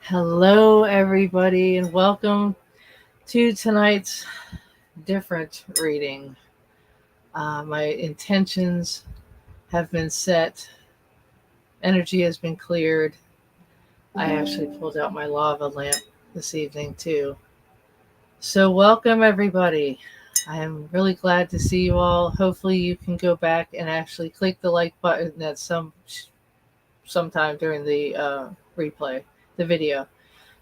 Hello, everybody, and welcome to tonight's different reading. My intentions have been set, energy has been cleared. I actually pulled out my lava lamp this evening, too. So, welcome, everybody. I am really glad to see you all. Hopefully, you can go back and actually click the like button at sometime during the replay, the video.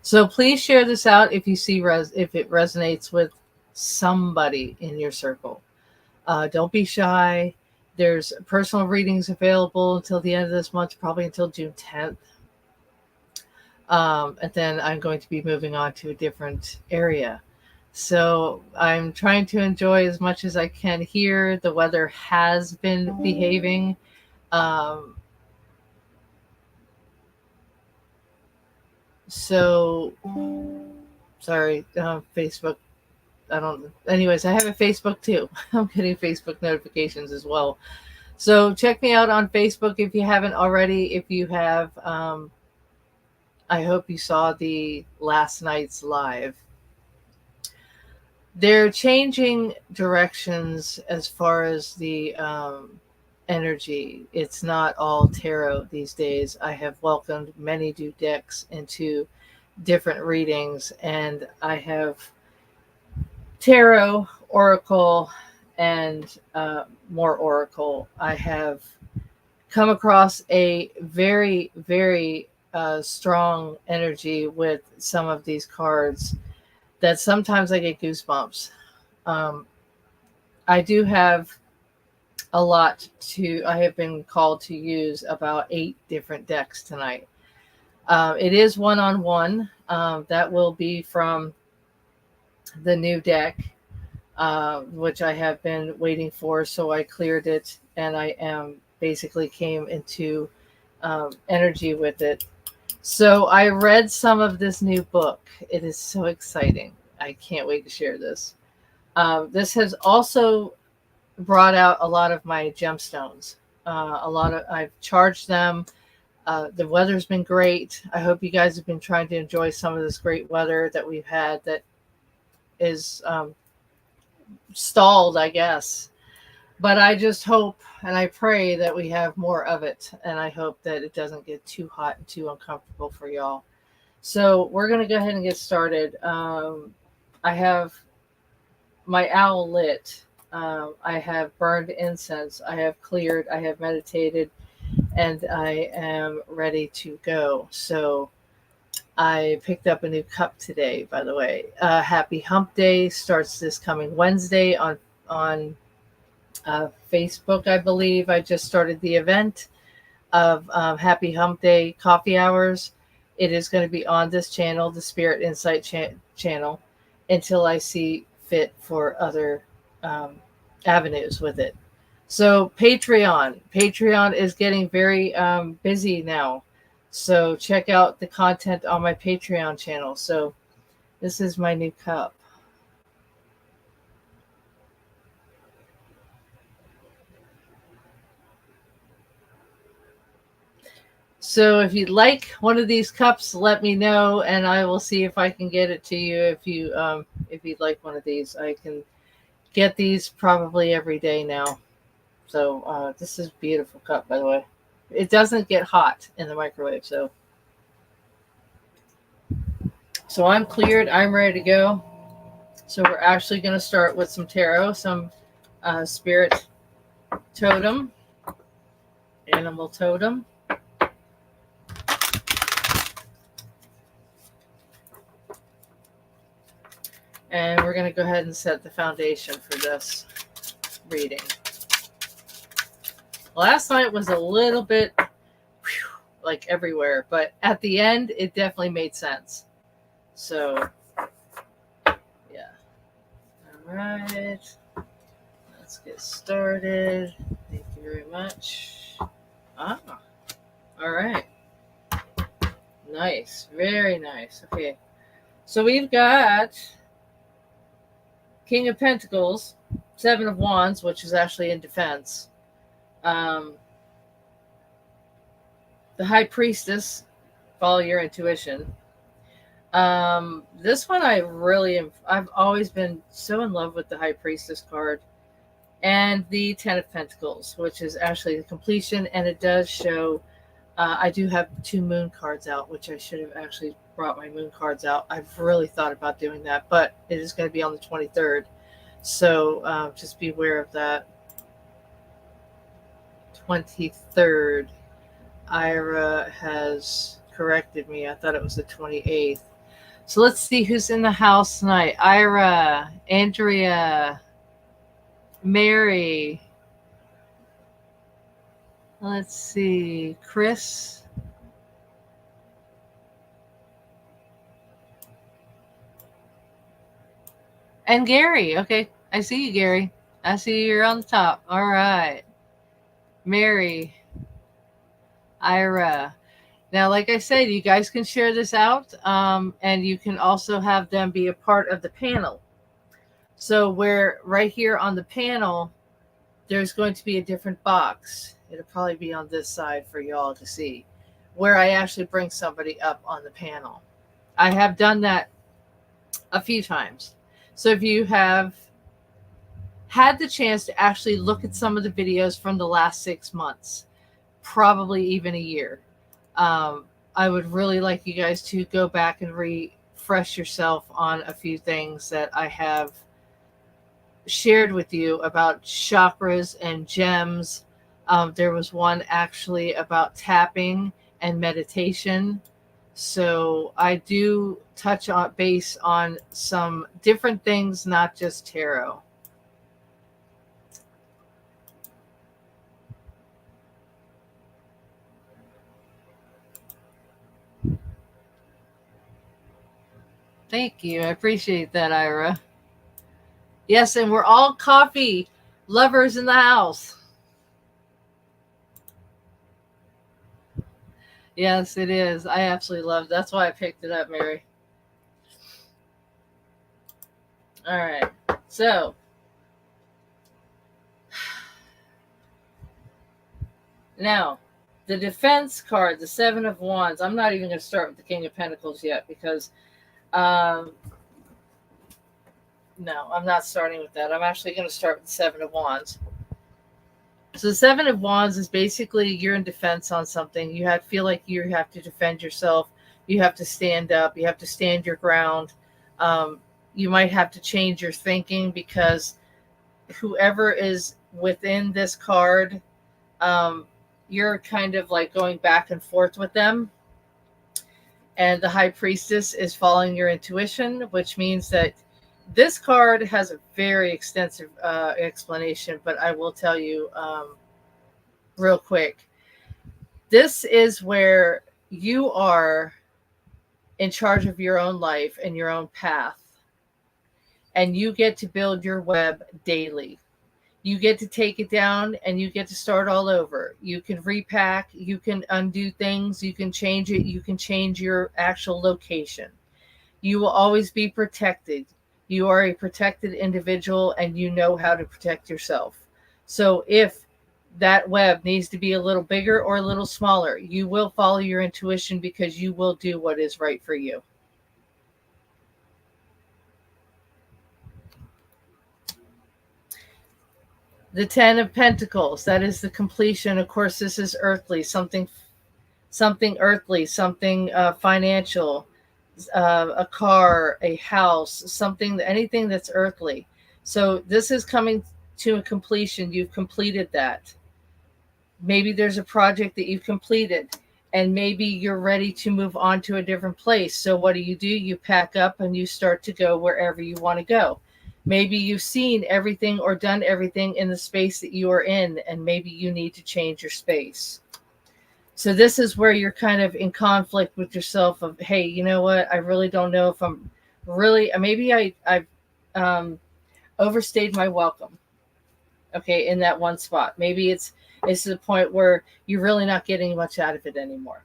So please share this out if you see if it resonates with somebody in your circle. Don't be shy. There's personal readings available until the end of this month, probably until June 10th. And then I'm going to be moving on to a different area. So I'm trying to enjoy as much as I can here. The weather has been behaving. Um, so sorry, Facebook. Anyways, I have a Facebook too. I'm getting Facebook notifications as well. So check me out on Facebook if you haven't already. If you have, I hope you saw the last night's live. They're changing directions as far as the energy. It's not all tarot these days. I have welcomed many new decks into different readings, and I have tarot, oracle, and more oracle. I have come across a very, very strong energy with some of these cards that sometimes I get goosebumps. Um, I do have I have been called to use about 8 different decks tonight. It is one-on-one. That will be from the new deck, which I have been waiting for. So I cleared it, and I basically came into energy with it. So I read some of this new book. It is so exciting. I can't wait to share this. This has also brought out a lot of my gemstones. I've charged them. The weather's been great. I hope you guys have been trying to enjoy some of this great weather that we've had that is stalled, I guess. But I just hope and I pray that we have more of it. And I hope that it doesn't get too hot and too uncomfortable for y'all. So we're going to go ahead and get started. I have my owl lit. I have burned incense. I have cleared. I have meditated. And I am ready to go. So I picked up a new cup today, by the way. Happy Hump Day starts this coming Wednesday on Facebook, I believe. I just started the event of Happy Hump Day coffee hours. It is going to be on this channel, the Spirit Insight channel, until I see fit for other avenues with it. So Patreon is getting very busy now. So check out the content on my Patreon channel. So this is my new cup. So if you'd like one of these cups, let me know, and I will see if I can get it to you. If you'd like one of these, I can get these probably every day now. So this is a beautiful cup, by the way. It doesn't get hot in the microwave, so I'm cleared. I'm ready to go. So we're actually going to start with some tarot, some spirit totem, animal totem. And we're going to go ahead and set the foundation for this reading. Last night was a little bit like everywhere, but at the end, it definitely made sense. So, yeah. All right. Let's get started. Thank you very much. All right. Nice. Very nice. Okay. So we've got King of Pentacles, Seven of Wands, which is actually in defense. The High Priestess, follow your intuition. This one I really am. I've always been so in love with the High Priestess card and the Ten of Pentacles, which is actually the completion, and it does show. I do have 2 moon cards out, which I should have actually brought my moon cards out. I've really thought about doing that, but it is going to be on the 23rd. So just be aware of that. 23rd. Ira has corrected me. I thought it was the 28th. So let's see who's in the house tonight. Ira, Andrea, Mary. Let's see. Chris. And Gary. Okay. I see you, Gary. I see you're on the top. All right. Mary. Ira. Now, like I said, you guys can share this out, and you can also have them be a part of the panel. So where right here on the panel, there's going to be a different box. It'll probably be on this side for y'all to see, where I actually bring somebody up on the panel. I have done that a few times. So if you have had the chance to actually look at some of the videos from the last 6 months, probably even a year, I would really like you guys to go back and refresh yourself on a few things that I have shared with you about chakras and gems. There was one actually about tapping and meditation. So I do touch on base on some different things, not just tarot. Thank you. I appreciate that, Ira. Yes, and we're all coffee lovers in the house. Yes, it is. I absolutely love it. That's why I picked it up, Mary. All right. So, now, the defense card, the 7 of Wands. I'm not even going to start with the King of Pentacles yet because, no, I'm not starting with that. I'm actually going to start with the 7 of Wands. So the 7 of Wands is basically you're in defense on something. You feel like you have to defend yourself. You have to stand up. You have to stand your ground. You might have to change your thinking because whoever is within this card, you're kind of like going back and forth with them. And the High Priestess is following your intuition, which means that this card has a very extensive explanation, but I will tell you real quick. This is where you are in charge of your own life and your own path. And you get to build your web daily. You get to take it down and you get to start all over. You can repack, you can undo things, you can change it, you can change your actual location. You will always be protected. You are a protected individual and you know how to protect yourself. So if that web needs to be a little bigger or a little smaller, you will follow your intuition because you will do what is right for you. The 10 of Pentacles, that is the completion. Of course, this is earthly, something earthly, something financial, a car, a house, something, anything that's earthly. So this is coming to a completion. You've completed that. Maybe there's a project that you've completed and maybe you're ready to move on to a different place. So what do? You pack up and you start to go wherever you want to go. Maybe you've seen everything or done everything in the space that you are in, and maybe you need to change your space. So this is where you're kind of in conflict with yourself of, hey, you know what? I really don't know if I'm really, maybe I've overstayed my welcome. Okay, in that one spot. Maybe it's to the point where you're really not getting much out of it anymore.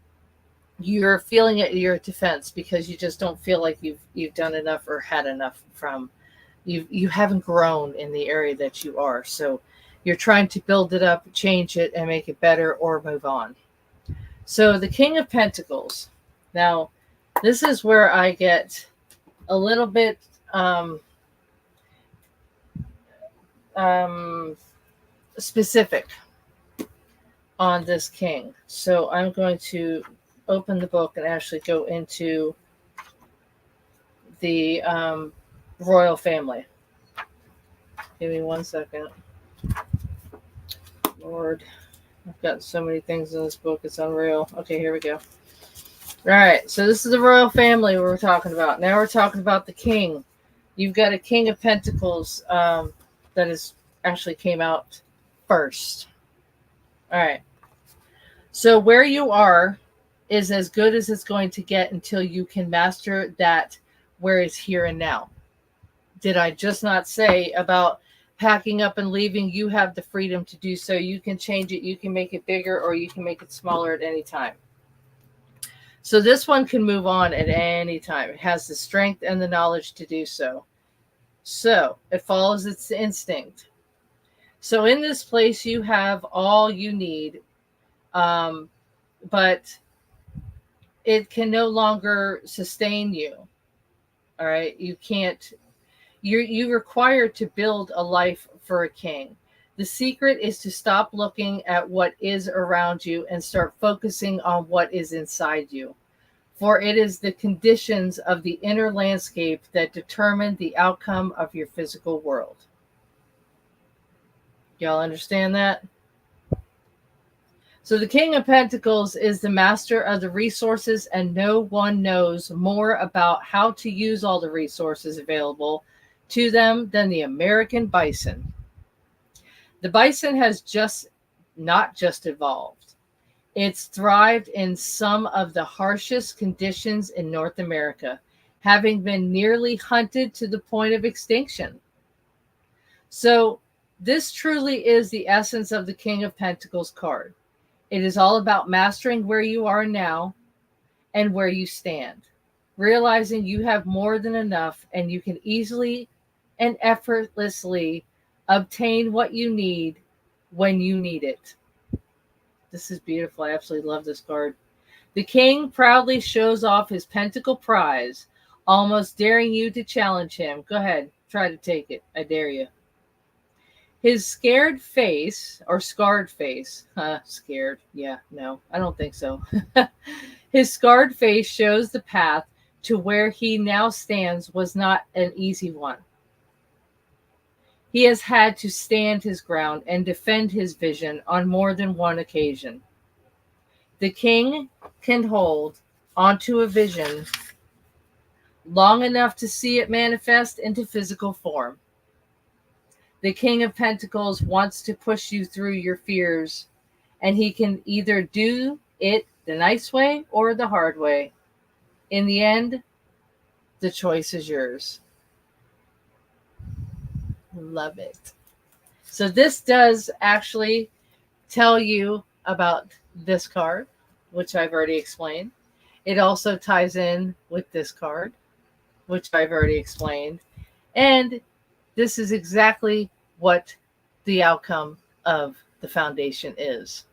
You're feeling at your defense because you just don't feel like you've done enough or had enough from you haven't grown in the area that you are. So you're trying to build it up, change it, and make it better or move on. So the King of Pentacles. Now, This is where I get a little bit um, specific on this king. So I'm going to open the book and actually go into the royal family. Give me 1 second. Lord, I've got so many things in this book. It's unreal. Okay, here we go. All right, so this is the royal family we're talking about. Now we're talking about the king. You've got a king of pentacles that is actually came out first. All right. So where you are is as good as it's going to get until you can master that where it's here and now. Did I just not say about packing up and leaving? You have the freedom to do so. You can change it. You can make it bigger or you can make it smaller at any time. So this one can move on at any time. It has the strength and the knowledge to do so. So it follows its instinct. So in this place, you have all you need, but it can no longer sustain you. All right. You can't, you're required to build a life for a king. The secret is to stop looking at what is around you and start focusing on what is inside you. For it is the conditions of the inner landscape that determine the outcome of your physical world. Y'all understand that? So the King of Pentacles is the master of the resources, and no one knows more about how to use all the resources available to them than the American bison. The bison has not just evolved. It's thrived in some of the harshest conditions in North America, having been nearly hunted to the point of extinction. So this truly is the essence of the King of Pentacles card. It is all about mastering where you are now and where you stand, realizing you have more than enough and you can easily and effortlessly obtain what you need when you need it. This is beautiful. I absolutely love this card. The king proudly shows off his pentacle prize, almost daring you to challenge him. Go ahead, try to take it. I dare you. His scared face, or scarred face, scared, yeah, no, I don't think so. His scarred face shows the path to where he now stands was not an easy one. He has had to stand his ground and defend his vision on more than one occasion. The king can hold onto a vision long enough to see it manifest into physical form. The King of Pentacles wants to push you through your fears, and he can either do it the nice way or the hard way. In the end, the choice is yours. Love it. So this does actually tell you about this card, which I've already explained. It also ties in with this card, which I've already explained. And this is exactly what the outcome of the foundation is.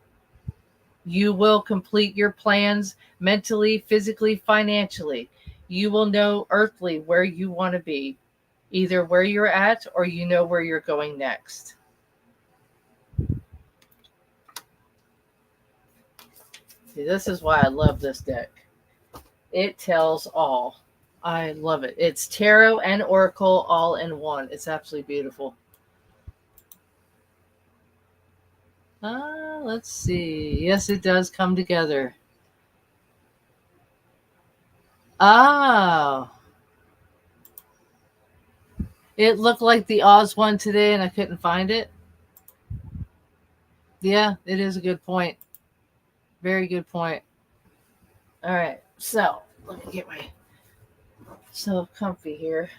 You will complete your plans mentally, physically, financially. You will know earthly where you want to be, either where you're at or you know where you're going next. See, this is why I love this deck. It tells all. I love it. It's tarot and oracle all in one. It's absolutely beautiful. Let's see. Yes, it does come together. Oh. It looked like the Oz one today and I couldn't find it. Yeah, it is a good point. Very good point. All right. So, let me get myself comfy here.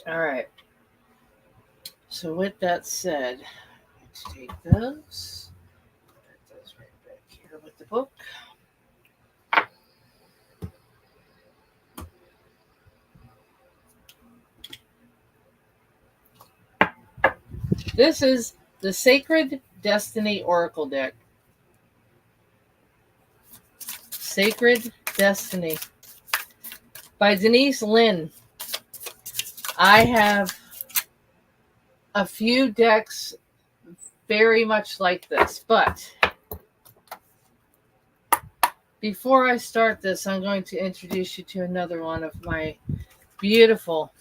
All right. So, with that said, let's take those. Put those right back here with the book. This is the Sacred Destiny Oracle deck. Sacred Destiny by Denise Linn. I have a few decks very much like this, but before I start this, I'm going to introduce you to another one of my beautiful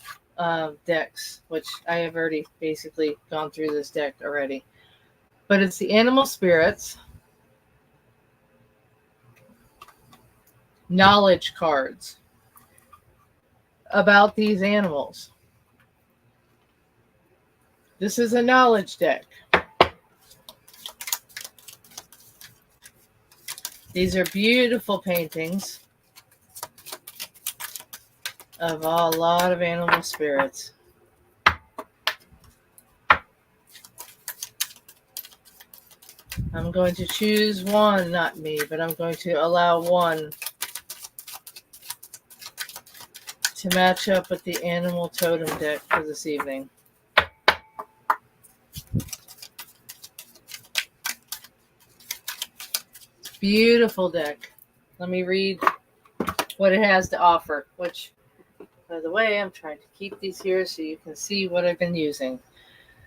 decks, which I have already basically gone through this deck already. But it's the Animal Spirits Knowledge cards about these animals. This is a knowledge deck. These are beautiful paintings of a lot of animal spirits. I'm going to choose one, not me, but I'm going to allow one to match up with the animal totem deck for this evening. Beautiful deck. Let me read what it has to offer, which, by the way, I'm trying to keep these here so you can see what I've been using.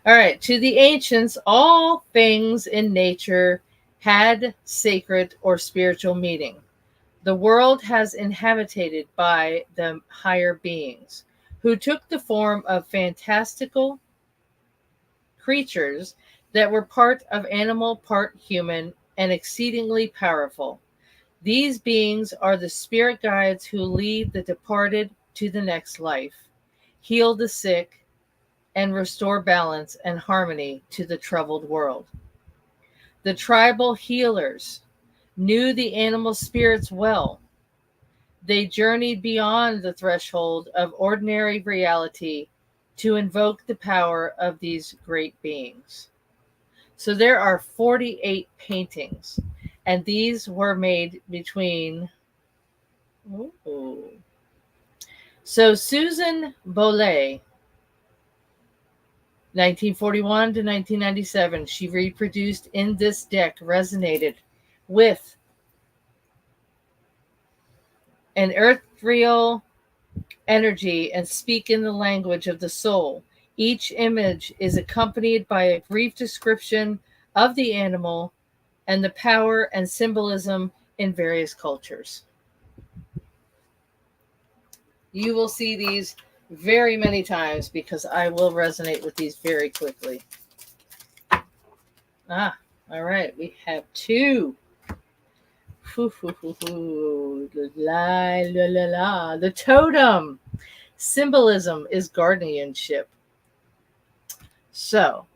All right. To the ancients, all things in nature had sacred or spiritual meaning. The world has inhabited by the higher beings, who took the form of fantastical creatures that were part of animal, part human, and exceedingly powerful. These beings are the spirit guides who lead the departed to the next life, heal the sick, and restore balance and harmony to the troubled world. The tribal healers knew the animal spirits well. They journeyed beyond the threshold of ordinary reality to invoke the power of these great beings. So there are 48 paintings, and these were made between... Ooh. So Susan Bolet, 1941 to 1997, she reproduced in this deck, resonated with an earthreal energy and speak in the language of the soul. Each image is accompanied by a brief description of the animal and the power and symbolism in various cultures. You will see these very many times because I will resonate with these very quickly. All right. We have two. La, la, la, la. The totem symbolism is guardianship. So,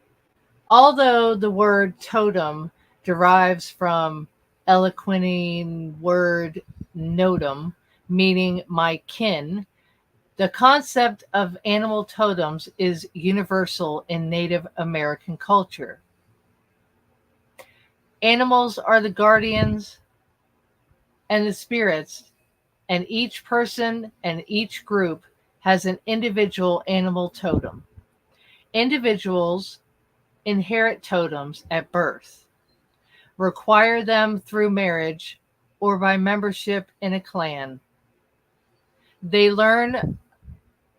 although the word totem derives from Algonquin word notum, meaning my kin, the concept of animal totems is universal in Native American culture. Animals are the guardians and the spirits, and each person and each group has an individual animal totem. Individuals inherit totems at birth, acquire them through marriage or by membership in a clan. They learn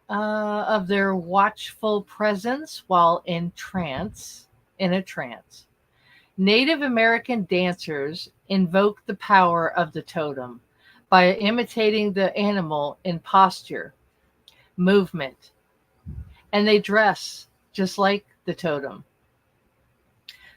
of their watchful presence while in a trance. Native American dancers invoke the power of the totem by imitating the animal in posture, movement, and they dress just like the totem.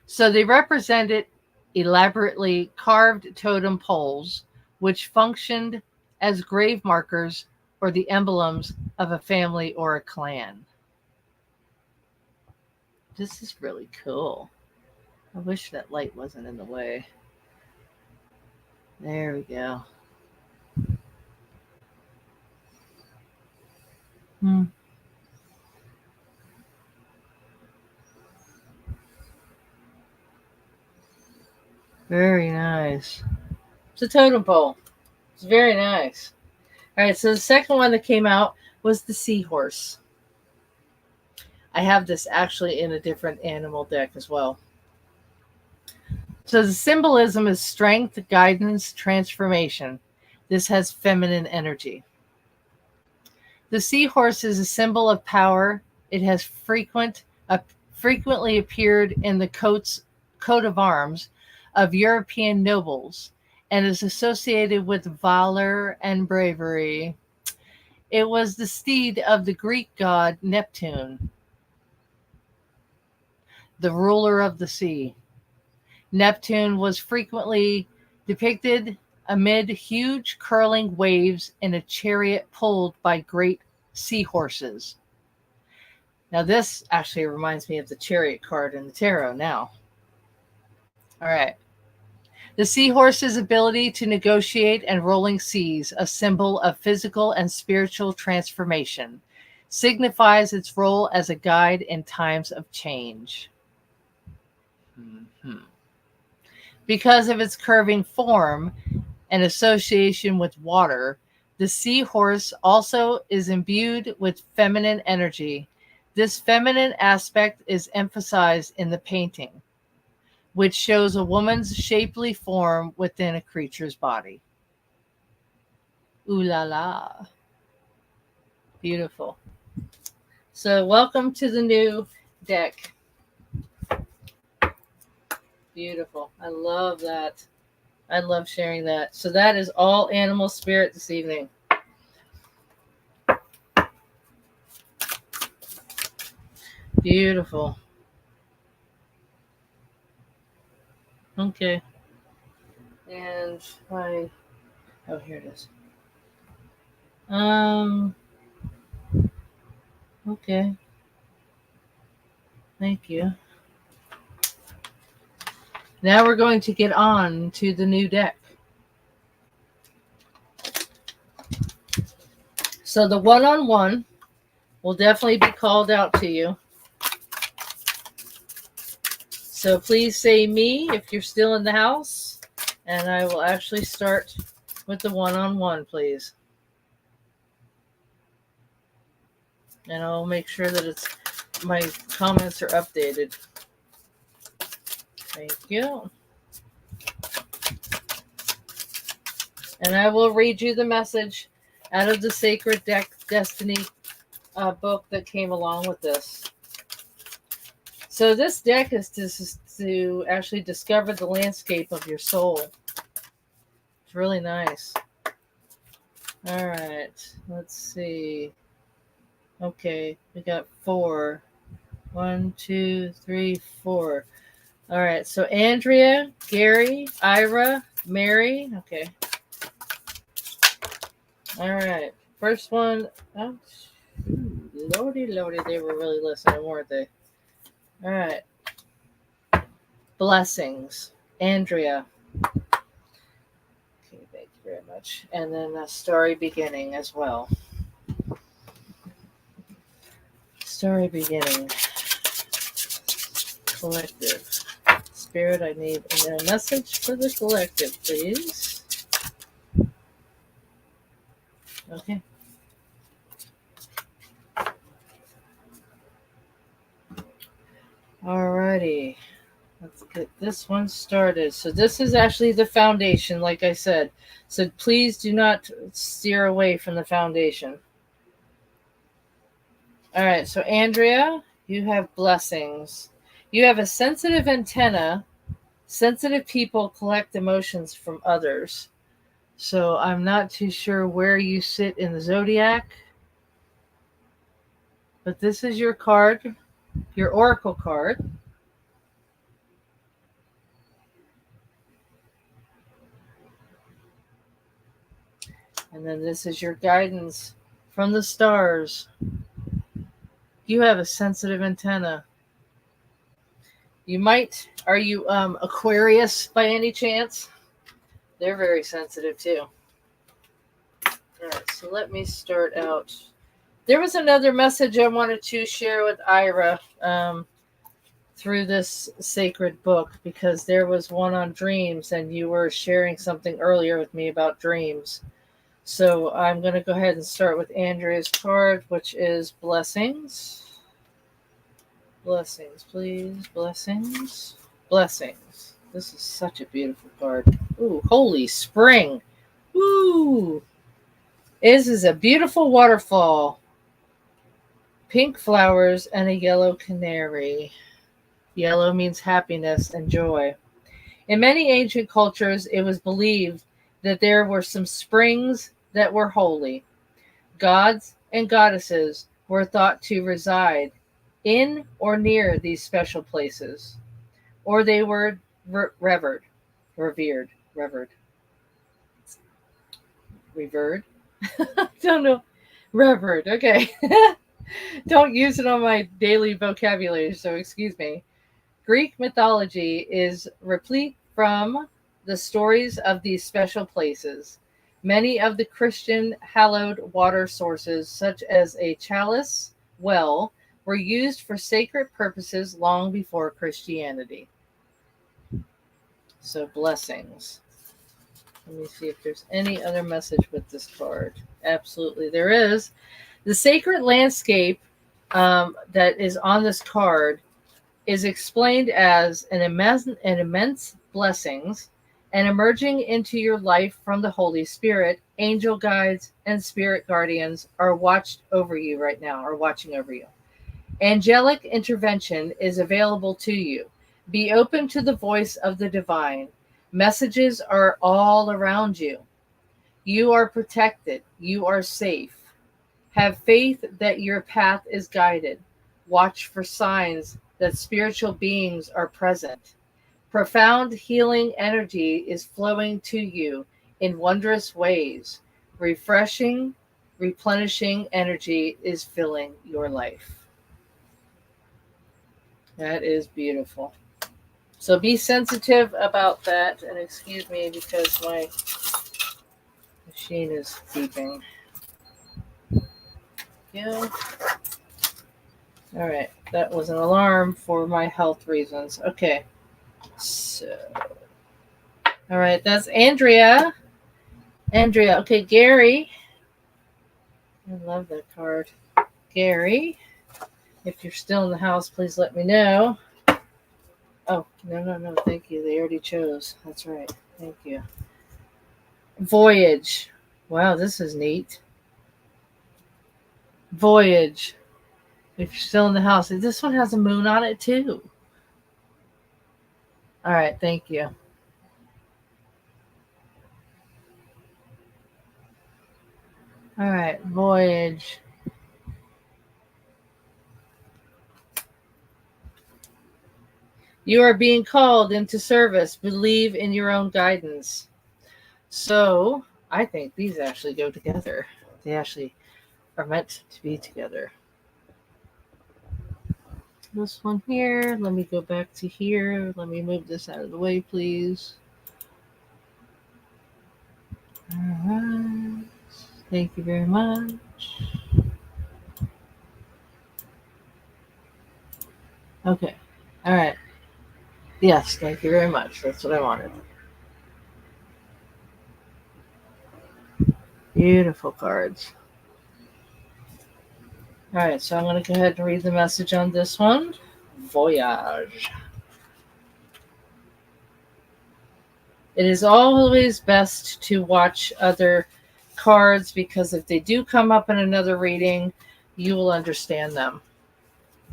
So they represented elaborately carved totem poles, which functioned as grave markers or the emblems of a family or a clan. This is really cool. I wish that light wasn't in the way. There we go. Very nice. It's a totem pole. It's very nice. All right, so the second one that came out was the seahorse. I have this actually in a different animal deck as well. So the symbolism is strength, guidance, transformation. This has feminine energy. The seahorse is a symbol of power. It has frequently appeared in the coat of arms of European nobles and is associated with valor and bravery. It was the steed of the Greek god Neptune, the ruler of the sea. Neptune was frequently depicted amid huge curling waves in a chariot pulled by great seahorses. Now, this actually reminds me of the chariot card in the tarot now. All right. The seahorse's ability to negotiate and rolling seas, a symbol of physical and spiritual transformation, signifies its role as a guide in times of change. Mm-hmm. Because of its curving form and association with water, the seahorse also is imbued with feminine energy. This feminine aspect is emphasized in the painting, which shows a woman's shapely form within a creature's body. Ooh la la. Beautiful. So welcome to the new deck. Beautiful. I love that. I love sharing that. So that is all animal spirit this evening. Beautiful. Okay. And oh, here it is. Okay. Thank you. Now we're going to get on to the new deck. So the one-on-one will definitely be called out to you. So please say me if you're still in the house, and I will actually start with the one-on-one, please. And I'll make sure that my comments are updated. Thank you. And I will read you the message out of the Sacred Destiny book that came along with this. So this deck is to actually discover the landscape of your soul. It's really nice. All right, let's see. Okay, we got 4. 1, 2, 3, 4. All right, so Andrea, Gary, Ira, Mary. Okay. All right, first one. Oh, lordy, they were really listening, weren't they? All right. Blessings, Andrea. Okay, thank you very much. And then a story beginning as well. Story beginning. Collective. Spirit, I need a message for the collective, please. Okay. Alrighty. Let's get this one started. So this is actually the foundation, like I said. So please do not steer away from the foundation. All right. So Andrea, you have blessings. You have a sensitive antenna. Sensitive people collect emotions from others. So I'm not too sure where you sit in the zodiac. But this is your card, your oracle card. And then this is your guidance from the stars. You have a sensitive antenna. Are you Aquarius by any chance? They're very sensitive too. All right, so let me start out. There was another message I wanted to share with Ira through this sacred book, because there was one on dreams, and you were sharing something earlier with me about dreams. So I'm going to go ahead and start with Andrea's card, which is blessings. Blessings, please. Blessings. Blessings. This is such a beautiful card. Ooh, holy spring. Ooh. This is a beautiful waterfall. Pink flowers and a yellow canary. Yellow means happiness and joy. In many ancient cultures, it was believed that there were some springs that were holy. Gods and goddesses were thought to reside in or near these special places, or they were revered, revered. Don't know. Revered. Okay. Don't use it on my daily vocabulary, so excuse me. Greek mythology is replete from the stories of these special places. Many of the Christian hallowed water sources, such as a chalice well, were used for sacred purposes long before Christianity. So, blessings. Let me see if there's any other message with this card. Absolutely, there is. The sacred landscape that is on this card is explained as an immense blessings and emerging into your life from the Holy Spirit. Angel guides and spirit guardians are watching over you right now. Angelic intervention is available to you. Be open to the voice of the divine. Messages are all around you. You are protected. You are safe. Have faith that your path is guided. Watch for signs that spiritual beings are present. Profound healing energy is flowing to you in wondrous ways. Refreshing, replenishing energy is filling your life. That is beautiful. So be sensitive about that, and excuse me because my machine is beeping. Yeah. All right, that was an alarm for my health reasons. Okay, so, all right, that's Andrea. Okay, Gary. I love that card. Gary, if you're still in the house, please let me know. Oh, no, thank you. They already chose. That's right. Thank you. Voyage. Wow, this is neat. Voyage. If you're still in the house, this one has a moon on it too. All right, thank you. All right, voyage. You are being called into service. Believe in your own guidance. So I think these actually go together. They actually are meant to be together. This one here. Let me go back to here. Let me move this out of the way, please. All right. Thank you very much. Okay. All right. Yes, thank you very much. That's what I wanted. Beautiful cards. All right, so I'm going to go ahead and read the message on this one. Voyage. It is always best to watch other cards because if they do come up in another reading, you will understand them.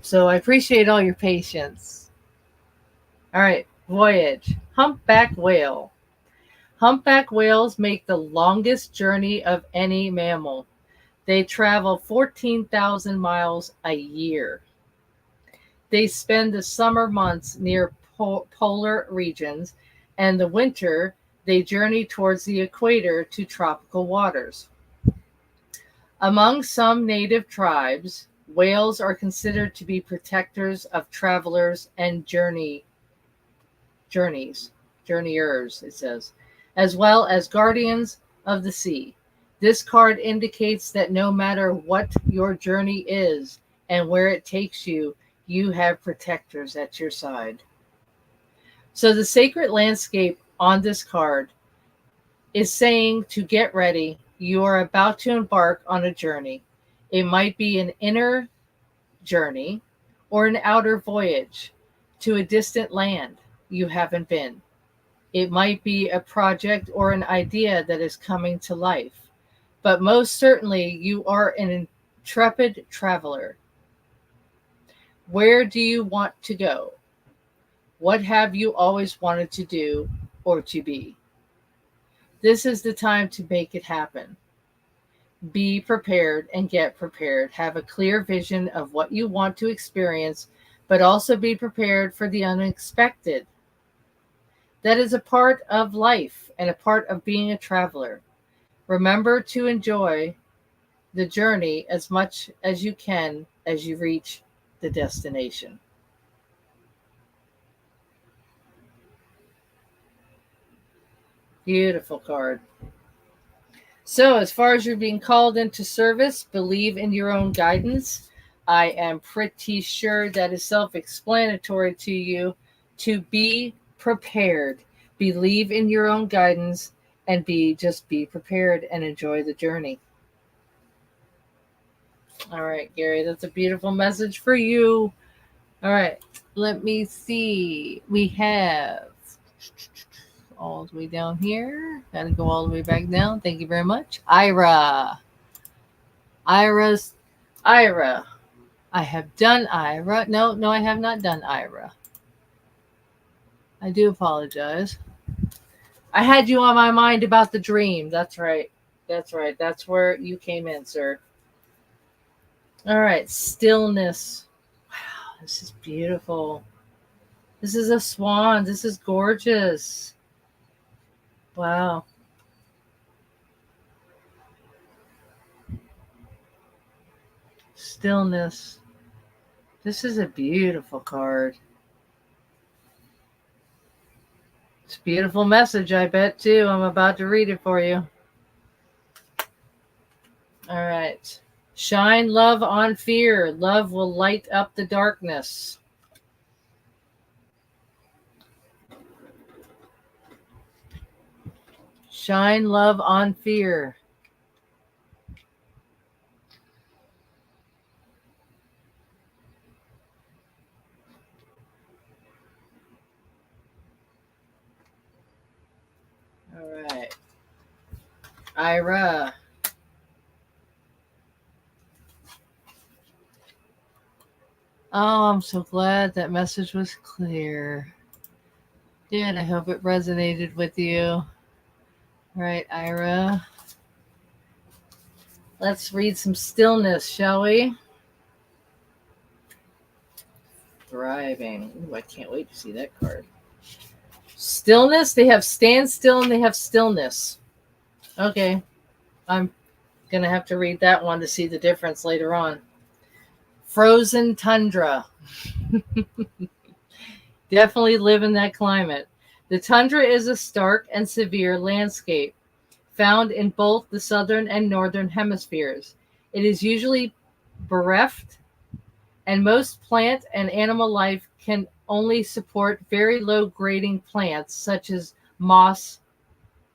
So I appreciate all your patience. All right, voyage. Humpback whale. Humpback whales make the longest journey of any mammal. They travel 14,000 miles a year. They spend the summer months near polar regions, and the winter they journey towards the equator to tropical waters. Among some native tribes, whales are considered to be protectors of travelers and journeyers, it says, as well as guardians of the sea. This card indicates that no matter what your journey is and where it takes you, you have protectors at your side. So the sacred landscape on this card is saying to get ready. You are about to embark on a journey. It might be an inner journey, or an outer voyage to a distant land you haven't been. It might be a project or an idea that is coming to life, but most certainly you are an intrepid traveler. Where do you want to go? What have you always wanted to do or to be? This is the time to make it happen. Be prepared and get prepared. Have a clear vision of what you want to experience, but also be prepared for the unexpected. That is a part of life and a part of being a traveler. Remember to enjoy the journey as much as you can as you reach the destination. Beautiful card. So, as far as you're being called into service, believe in your own guidance. I am pretty sure that is self explanatory to you to be prepared. Believe in your own guidance and just be prepared and enjoy the journey. All right, Gary, that's a beautiful message for you. All right, let me see. We have all the way down here. Gotta go all the way back down. Thank you very much. Ira. Ira. I have done Ira. No, I have not done Ira. I do apologize. I had you on my mind about the dream. That's right. That's right. That's where you came in, sir. All right. Stillness. Wow, this is beautiful. This is a swan. This is gorgeous. Wow. Stillness. This is a beautiful card. It's a beautiful message, I bet, too. I'm about to read it for you. All right. Shine love on fear. Love will light up the darkness. Shine love on fear. All right. Ira. Oh, I'm so glad that message was clear. Good. I hope it resonated with you. All right, Ira. Let's read some stillness, shall we? Thriving. Ooh, I can't wait to see that card. Stillness. They have standstill and they have stillness. Okay. I'm going to have to read that one to see the difference later on. Frozen tundra. Definitely live in that climate. The tundra is a stark and severe landscape found in both the southern and northern hemispheres. It is usually bereft, and most plant and animal life can only support very low grading plants such as moss.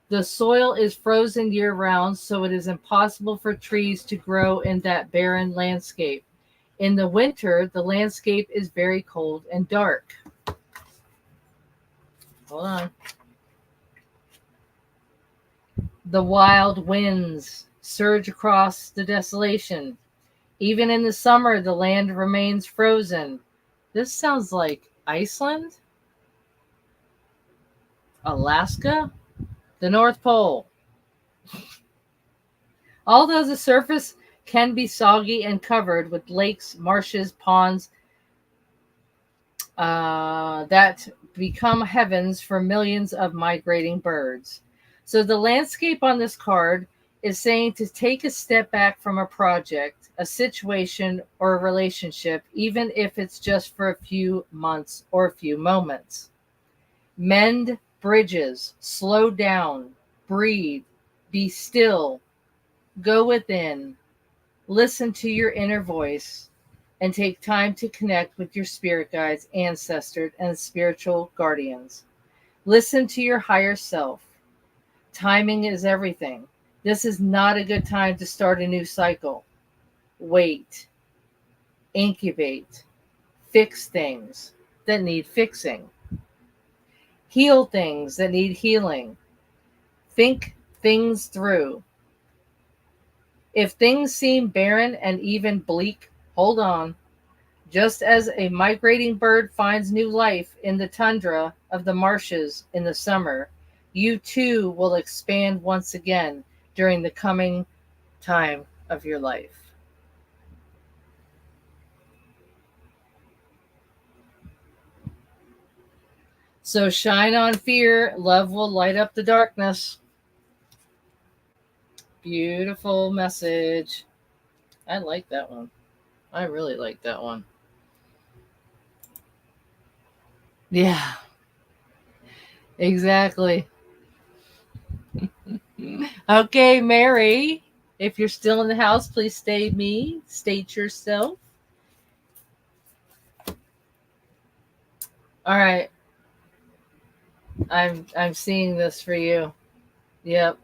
The soil is frozen year round, so it is impossible for trees to grow in that barren landscape. In the winter, the landscape is very cold and dark. Hold on. The wild winds surge across the desolation. Even in the summer, the land remains frozen. This sounds like Iceland, Alaska, the North Pole. Although the surface can be soggy and covered with lakes, marshes, ponds that become heavens for millions of migrating birds. So the landscape on this card is saying to take a step back from a project, a situation, or a relationship, even if it's just for a few months or a few moments. Mend bridges, slow down, breathe, be still, go within, listen to your inner voice, and take time to connect with your spirit guides, ancestors, and spiritual guardians. Listen to your higher self. Timing is everything. This is not a good time to start a new cycle. Wait, incubate, Fix things that need fixing. Heal things that need healing. Think things through. If things seem barren and even bleak, hold on. Just as a migrating bird finds new life in the tundra of the marshes in the summer, you too will expand once again during the coming time of your life. So shine on fear, love will light up the darkness. Beautiful message. I like that one. I really like that one. Yeah, exactly. Okay, Mary, if you're still in the house, please state yourself. All right, I'm seeing this for you. Yep.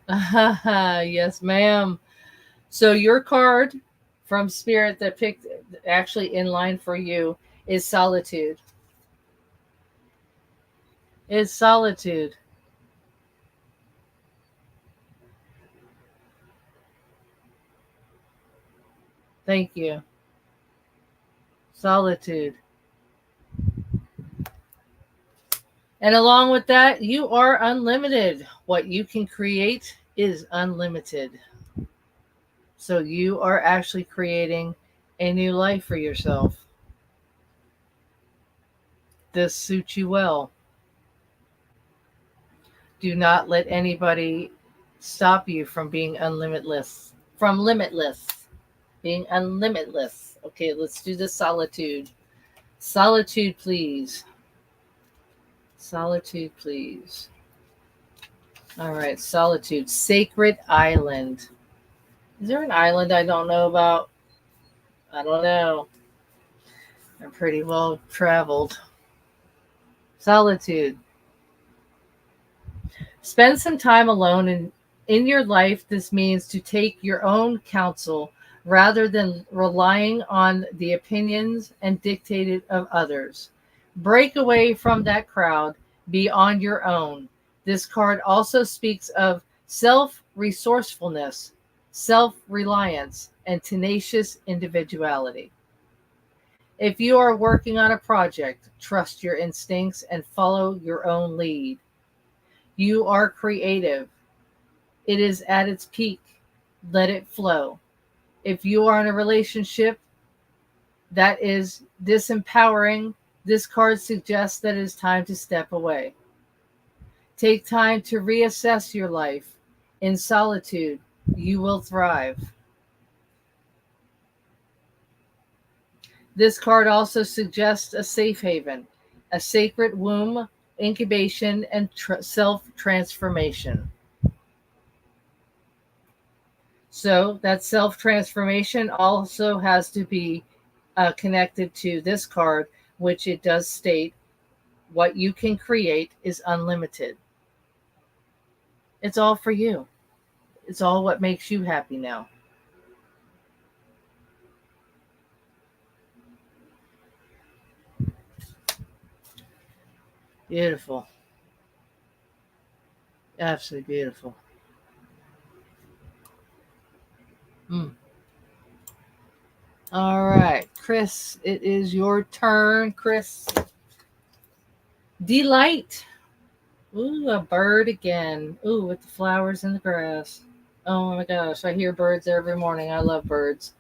Yes, ma'am. So your card from Spirit that picked actually in line for you is solitude. Is solitude. Thank you. Solitude. And along with that, you are unlimited. What you can create is unlimited. So you are actually creating a new life for yourself. This suits you well. Do not let anybody stop you from being unlimitless. From limitless. Being unlimitless. Okay, let's do the solitude. Solitude, please. Solitude, please. All right, solitude. Sacred island. Is there an island I don't know about? I don't know. I'm pretty well traveled. Solitude. Spend some time alone in your life. This means to take your own counsel rather than relying on the opinions and dictated of others. Break away from that crowd. Be on your own. This card also speaks of self resourcefulness, self reliance, and tenacious individuality. If you are working on a project, trust your instincts and follow your own lead. You are creative. It is at its peak. Let it flow. If you are in a relationship that is disempowering, this card suggests that it is time to step away. Take time to reassess your life. In solitude, you will thrive. This card also suggests a safe haven, a sacred womb, incubation, and self transformation. So that self transformation also has to be connected to this card, which it does state what you can create is unlimited. It's all for you. It's all what makes you happy now. Beautiful. Absolutely beautiful. Mm. All right, Chris, it is your turn, Chris. Delight. Ooh, a bird again. Ooh, with the flowers in the grass. Oh my gosh, I hear birds every morning. I love birds.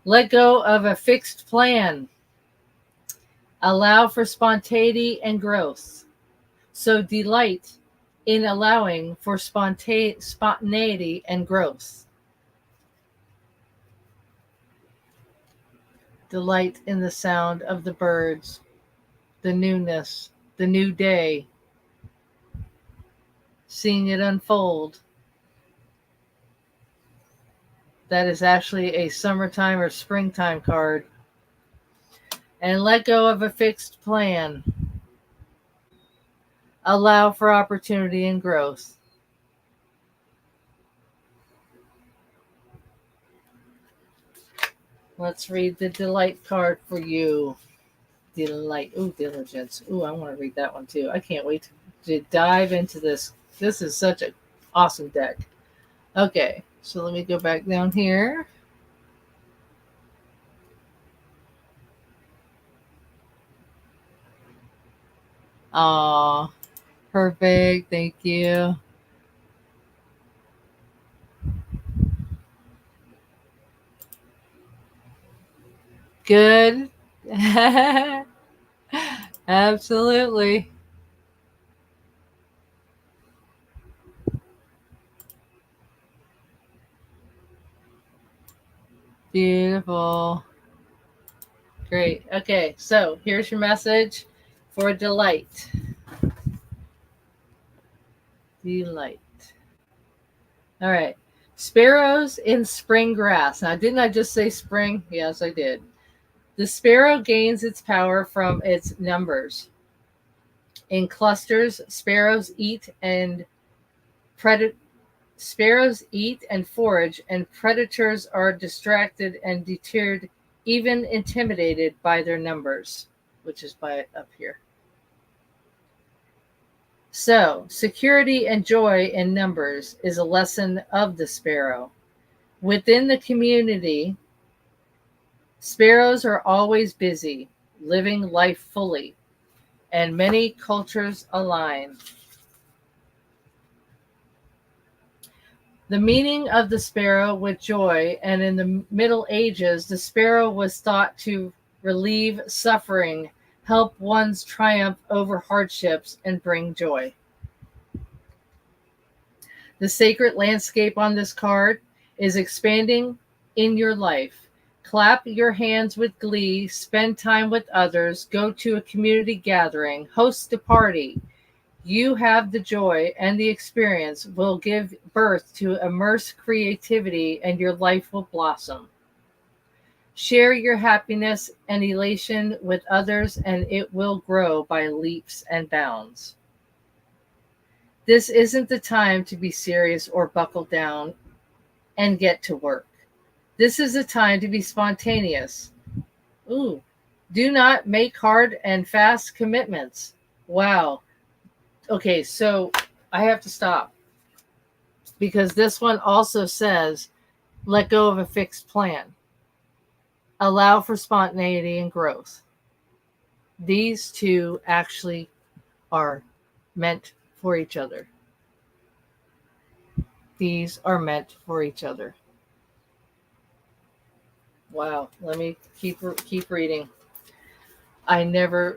Let go of a fixed plan. Allow for spontaneity and growth. So delight in allowing for spontaneity and growth. Delight in the sound of the birds, the newness, the new day, seeing it unfold. That is actually a summertime or springtime card. And let go of a fixed plan. Allow for opportunity and growth. Let's read the delight card for you. Delight. Ooh, diligence. Ooh, I want to read that one too. I can't wait to dive into this. This is such an awesome deck. Okay, so let me go back down here. Aw, perfect. Thank you. Good. Absolutely. Beautiful. Great. Okay, so here's your message for delight. Delight. All right. Sparrows in spring grass. Now, didn't I just say spring? Yes, I did. The sparrow gains its power from its numbers. In clusters, sparrows eat and forage, and predators are distracted and deterred, even intimidated by their numbers, which is by up here. So, security and joy in numbers is a lesson of the sparrow. Within the community, sparrows are always busy, living life fully, and many cultures align. The meaning of the sparrow with joy, and in the Middle Ages, the sparrow was thought to relieve suffering, help one's triumph over hardships, and bring joy. The sacred landscape on this card is expanding in your life. Clap your hands with glee, spend time with others, go to a community gathering, host a party. You have the joy, and the experience will give birth to immense creativity, and your life will blossom. Share your happiness and elation with others, and it will grow by leaps and bounds. This isn't the time to be serious or buckle down and get to work. This is a time to be spontaneous. Ooh, do not make hard and fast commitments. Wow. Okay, so I have to stop because this one also says let go of a fixed plan, allow for spontaneity and growth. These two actually are meant for each other. These are meant for each other. Wow. Let me keep reading. I've never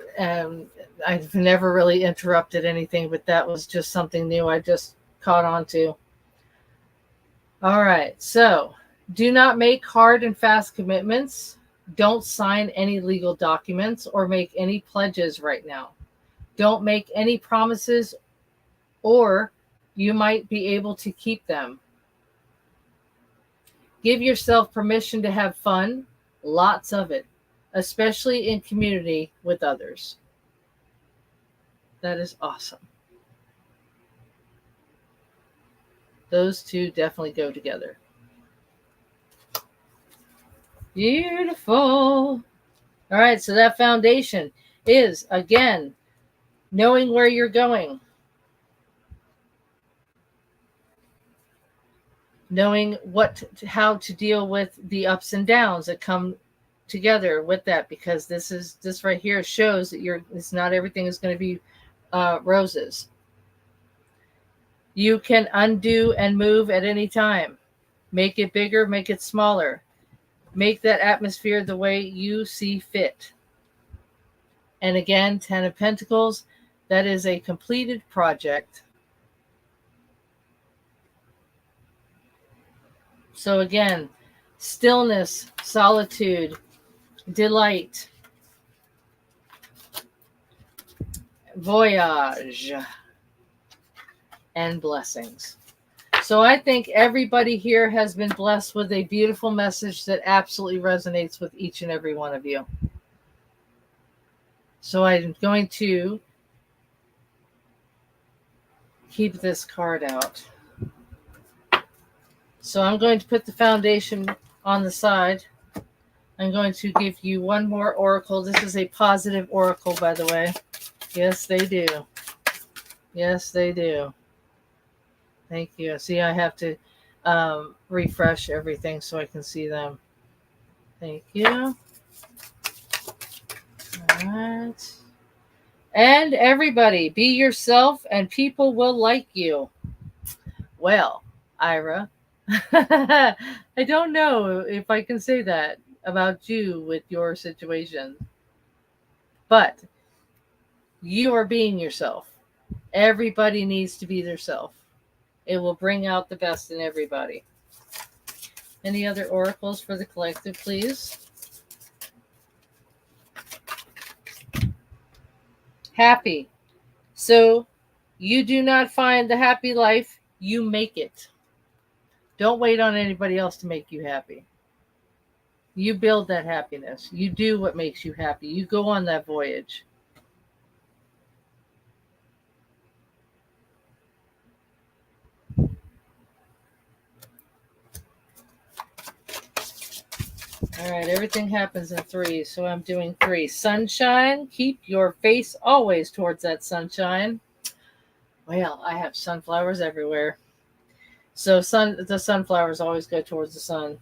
really interrupted anything, but that was just something new I just caught on to. All right. So do not make hard and fast commitments. Don't sign any legal documents or make any pledges right now. Don't make any promises, or you might be able to keep them. Give yourself permission to have fun, lots of it, especially in community with others. That is awesome. Those two definitely go together. Beautiful. All right, so that foundation is, again, knowing where you're going, knowing how to deal with the ups and downs that come together with that, because this right here shows that it's not everything is going to be roses. You can undo and move at any time. Make it bigger, make it smaller. Make that atmosphere the way you see fit. And again, 10 of Pentacles, that is a completed project. So again, stillness, solitude, delight, voyage, and blessings. So I think everybody here has been blessed with a beautiful message that absolutely resonates with each and every one of you. So I'm going to keep this card out. So I'm going to put the foundation on the side. I'm going to give you one more oracle. This is a positive oracle, by the way. Yes, they do. Yes, they do. Thank you. See, I have to refresh everything so I can see them. Thank you. All right. And everybody, be yourself and people will like you. Well, Ira, I don't know if I can say that about you with your situation, but you are being yourself. Everybody needs to be themselves. It will bring out the best in everybody. Any other oracles for the collective, please? Happy. So you do not find the happy life, you make it. Don't wait on anybody else to make you happy. You build that happiness. You do what makes you happy. You go on that voyage. All right, everything happens in threes, so I'm doing 3. Sunshine, keep your face always towards that sunshine. Well, I have sunflowers everywhere. So the sunflowers always go towards the sun.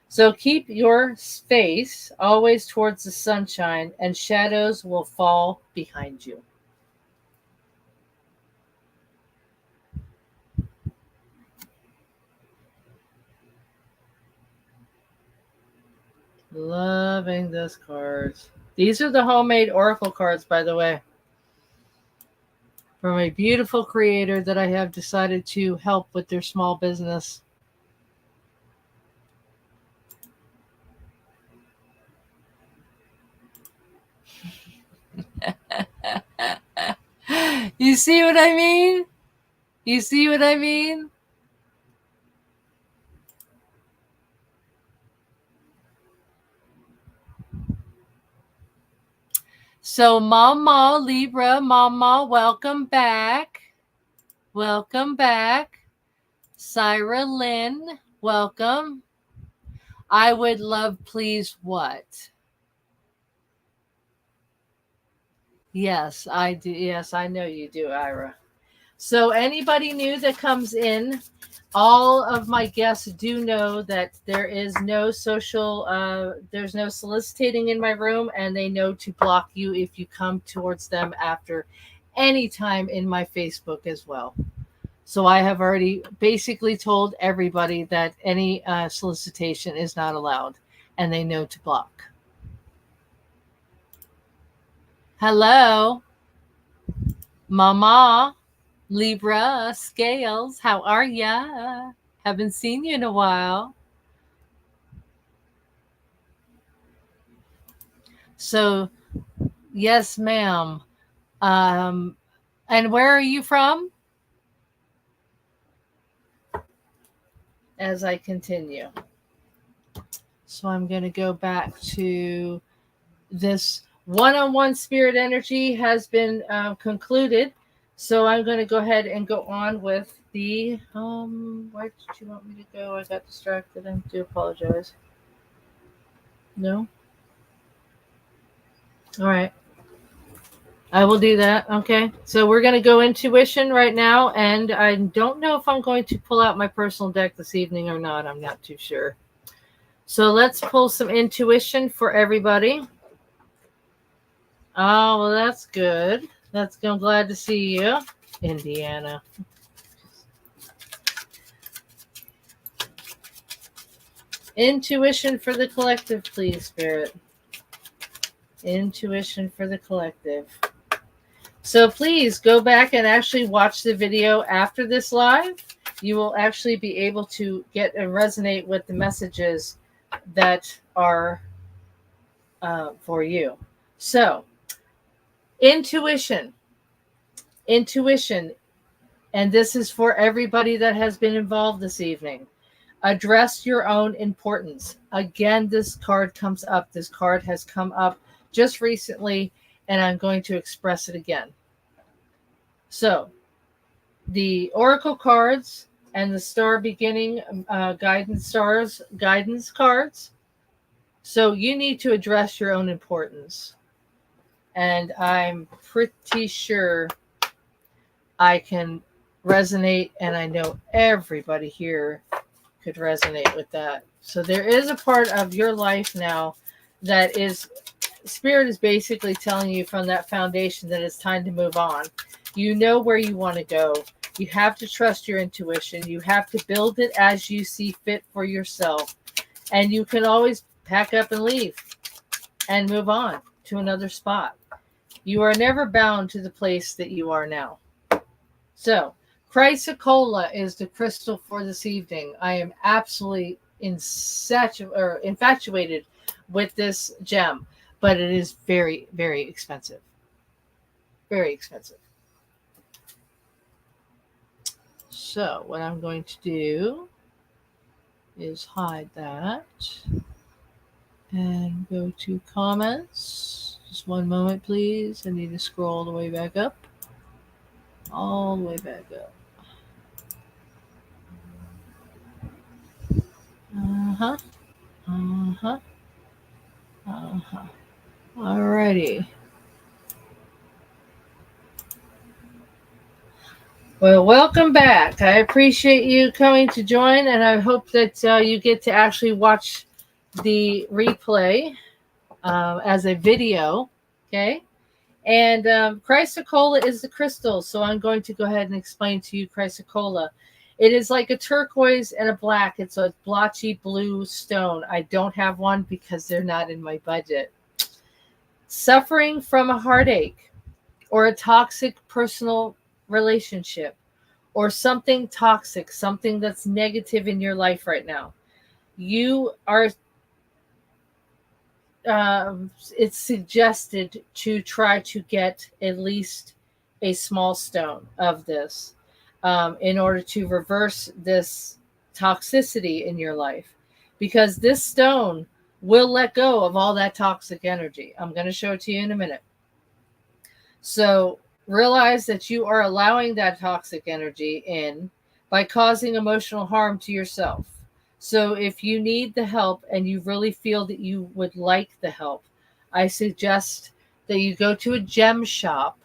So keep your face always towards the sunshine, and shadows will fall behind you. Loving those cards. These are the homemade oracle cards, by the way, from a beautiful creator that I have decided to help with their small business. You see what I mean? You see what I mean? So, Mama Libra, Mama, welcome back. Welcome back. Syra Lynn, welcome. I would love, please, what? Yes, I do. Yes, I know you do, Ira. So anybody new that comes in, all of my guests do know that there is no social, there's no soliciting in my room, and they know to block you if you come towards them after any time in my Facebook as well. So I have already basically told everybody that any solicitation is not allowed, and they know to block. Hello, Mama. Libra, Scales, how are ya? Haven't seen you in a while. So, yes, ma'am. And where are you from? As I continue. So, I'm going to go back to this one-on-one spirit energy has been concluded. So, I'm going to go ahead and go on with the where did you want me to go? I got distracted. I do apologize. No? All right. I will do that. Okay. So we're going to go intuition right now. And I don't know if I'm going to pull out my personal deck this evening or not. I'm not too sure. So let's pull some intuition for everybody. Oh, well, that's good. I'm glad to see you, Indiana. Intuition for the collective, please, Spirit. Intuition for the collective. So please go back and actually watch the video after this live. You will actually be able to get and resonate with the messages that are for you. So, intuition, and this is for everybody that has been involved this evening. Address your own importance. Again, this card comes up. This card has come up just recently, and I'm going to express it again. So, the oracle cards and the star beginning guidance cards So you need to address your own importance. And I'm pretty sure I can resonate, and I know everybody here could resonate with that. So there is a part of your life now that is, Spirit is basically telling you from that foundation that it's time to move on. You know where you want to go. You have to trust your intuition. You have to build it as you see fit for yourself. And you can always pack up and leave and move on to another spot. You are never bound to the place that you are now. So, chrysocolla is the crystal for this evening. I am absolutely infatuated with this gem, but it is very, very expensive. Very expensive. So, what I'm going to do is hide that and go to comments. Just one moment, please. I need to scroll all the way back up. All the way back up. Uh-huh. Uh-huh. Uh-huh. Alrighty. Well, welcome back. I appreciate you coming to join, and I hope that you get to actually watch the replay as a video. Okay. And chrysocolla is the crystal. So I'm going to go ahead and explain to you chrysocolla. It is like a turquoise and a black. It's a blotchy blue stone. I don't have one because they're not in my budget. Suffering from a heartache or a toxic personal relationship or something toxic, something that's negative in your life right now. You are it's suggested to try to get at least a small stone of this in order to reverse this toxicity in your life, because this stone will let go of all that toxic energy. I'm going to show it to you in a minute. So realize that you are allowing that toxic energy in by causing emotional harm to yourself. So if you need the help and you really feel that you would like the help, I suggest that you go to a gem shop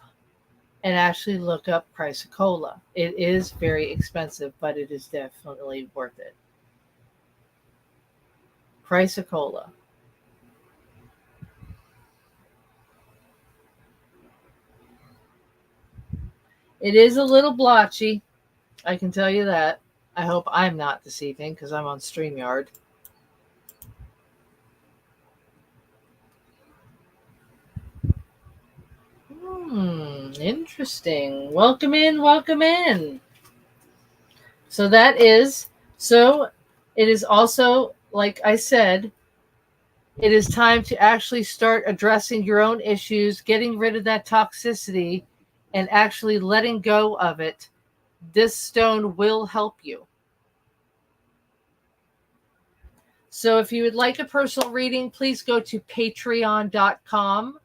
and actually look up chrysocolla. It is very expensive, but it is definitely worth it. Chrysocolla. It is a little blotchy, I can tell you that. I hope I'm not deceiving because I'm on StreamYard. Interesting. Welcome in, welcome in. So it is also, like I said, it is time to actually start addressing your own issues, getting rid of that toxicity, and actually letting go of it. This stone will help you. So if you would like a personal reading, please go to patreon.com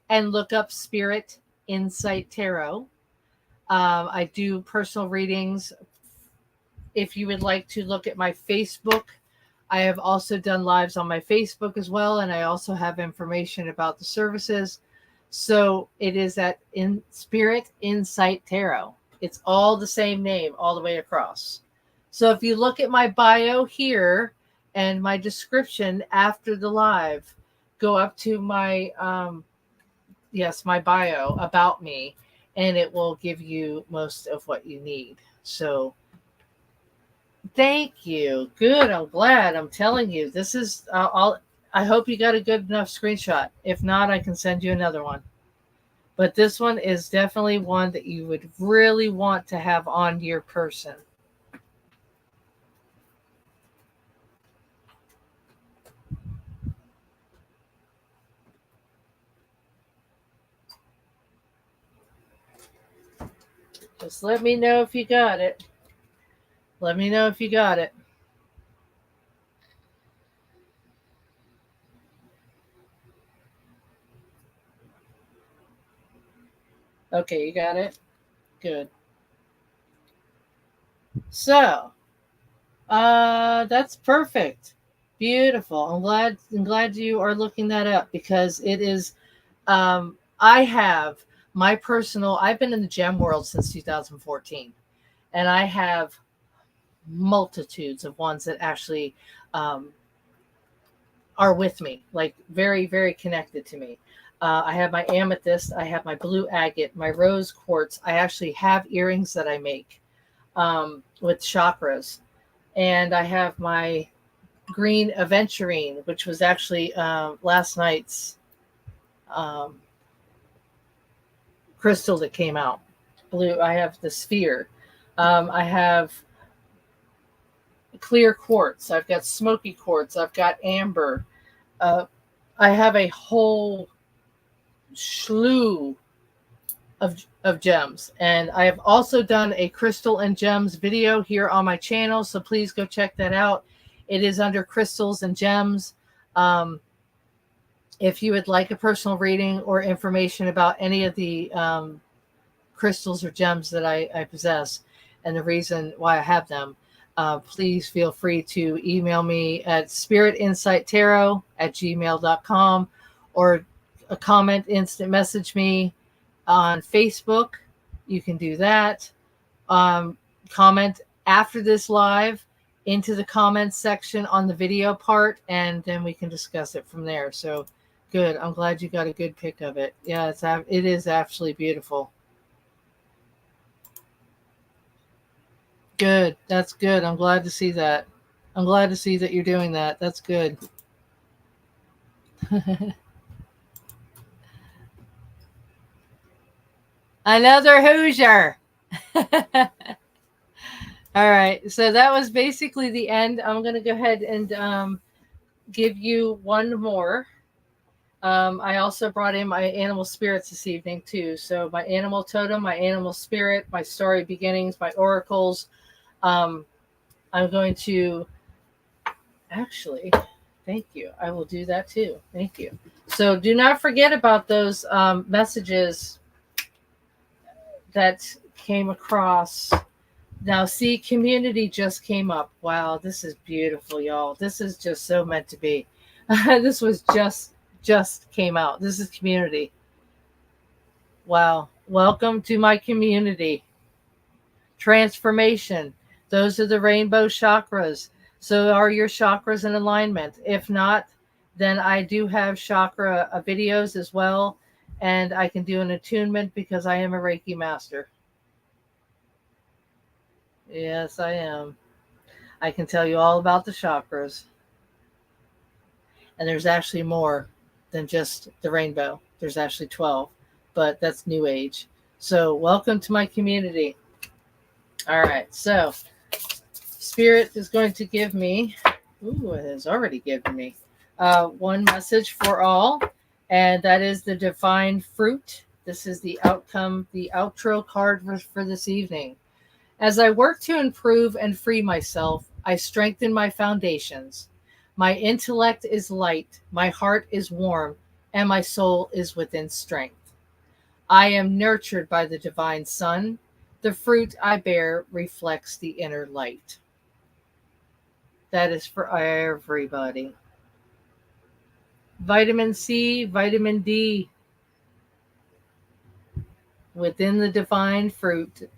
and look up Spirit Insight Tarot. I do personal readings. If you would like to look at my Facebook, I have also done lives on my Facebook as well, and I also have information about the services. So it is at Spirit Insight Tarot. It's all the same name all the way across. So if you look at my bio here and my description after the live, go up to my my bio about me, and it will give you most of what you need. So thank you. Good. I'm glad. I'm telling you, this is all. I hope you got a good enough screenshot. If not, I can send you another one. But this one is definitely one that you would really want to have on your person. Just let me know if you got it. Let me know if you got it. Okay, you got it? Good. So, that's perfect. Beautiful. I'm glad you are looking that up because it is. I have my personal. I've been in the gem world since 2014, and I have multitudes of ones that actually um, are with me, like very, very connected to me. I have my amethyst, I have my blue agate, my rose quartz. I actually have earrings that I make with chakras, and I have my green aventurine, which was actually last night's um, crystal that came out. Blue. I have the sphere. I have clear quartz. I've got smoky quartz. I've got amber. Uh, I have a whole slew of gems, and I have also done a crystal and gems video here on my channel, so please go check that out. It is under crystals and gems. Um, if you would like a personal reading or information about any of the crystals or gems that I possess and the reason why I have them, please feel free to email me at spiritinsighttarot@gmail.com, or a comment, instant message me on Facebook. You can do that. Comment after this live into the comments section on the video part, and then we can discuss it from there. So good. I'm glad you got a good pick of it. Yeah, it is actually beautiful. Good. That's good. I'm glad to see that. I'm glad to see that you're doing that. That's good. Another Hoosier. All right. So that was basically the end. I'm going to go ahead and give you one more. I also brought in my animal spirits this evening, too. So my animal totem, my animal spirit, my story beginnings, my oracles. I'm going to actually, thank you. I will do that, too. Thank you. So do not forget about those messages that came across. Now, see, community just came up. Wow, this is beautiful, y'all. This is just so meant to be. This was just came out. This is community. Wow. Welcome to my community. Transformation. Those are the rainbow chakras. So are your chakras in alignment? If not, then I do have chakra videos as well. And I can do an attunement because I am a Reiki master. Yes, I am. I can tell you all about the chakras. And there's actually more than just the rainbow. There's actually 12, but that's new age. So welcome to my community. All right. So Spirit is going to give me, it has already given me one message for all, and that is the divine fruit. This is the outcome, the outro card for this evening. As I work to improve and free myself, I strengthen my foundations. My intellect is light, my heart is warm, and my soul is within strength. I am nurtured by the divine sun. The fruit I bear reflects the inner light. That is for everybody. Vitamin C, vitamin D within the divine fruit.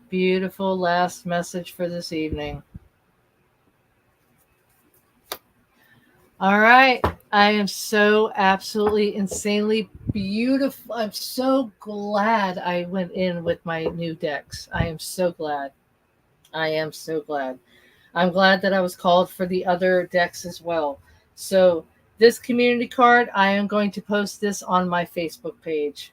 Beautiful last message for this evening. All right. I am so absolutely insanely beautiful. I'm so glad I went in with my new decks. I am so glad. I am so glad. I'm glad that I was called for the other decks as well. So this community card, I am going to post this on my Facebook page.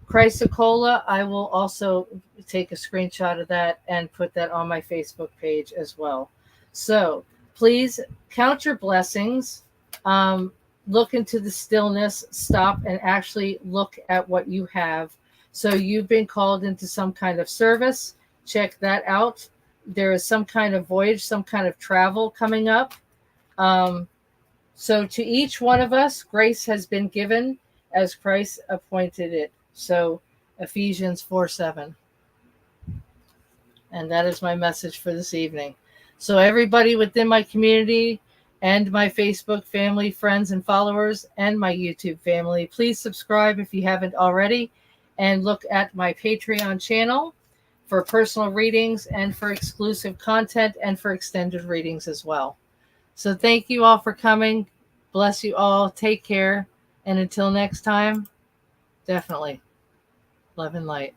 Chrysocolla, I will also take a screenshot of that and put that on my Facebook page as well. So please count your blessings. Look into the stillness, stop and actually look at what you have. So you've been called into some kind of service. Check that out. There is some kind of voyage, some kind of travel coming up. So to each one of us, grace has been given as Christ appointed it. So Ephesians 4:7. And that is my message for this evening. So everybody within my community and my Facebook family, friends, and followers, and my YouTube family, please subscribe if you haven't already, and look at my Patreon channel for personal readings and for exclusive content and for extended readings as well. So thank you all for coming. Bless you all. Take care. And until next time, definitely love and light.